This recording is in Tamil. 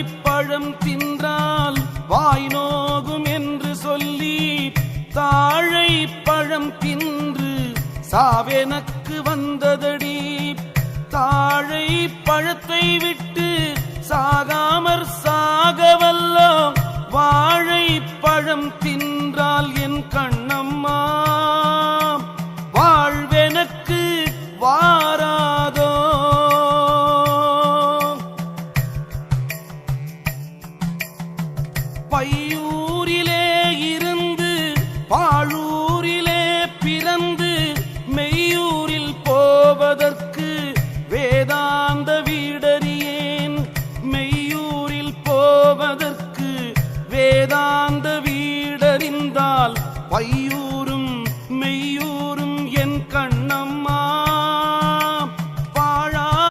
பழம் தின்றால் வாய் நோகும் என்று சொல்லி தாழை பழம் தின்று சாவெனக்கு வந்ததடி. தாழை பழத்தை விட்டு சாகாமற் சாகவல்லோ வாழை பழம் தின்றால் என் கண்ணம்மா.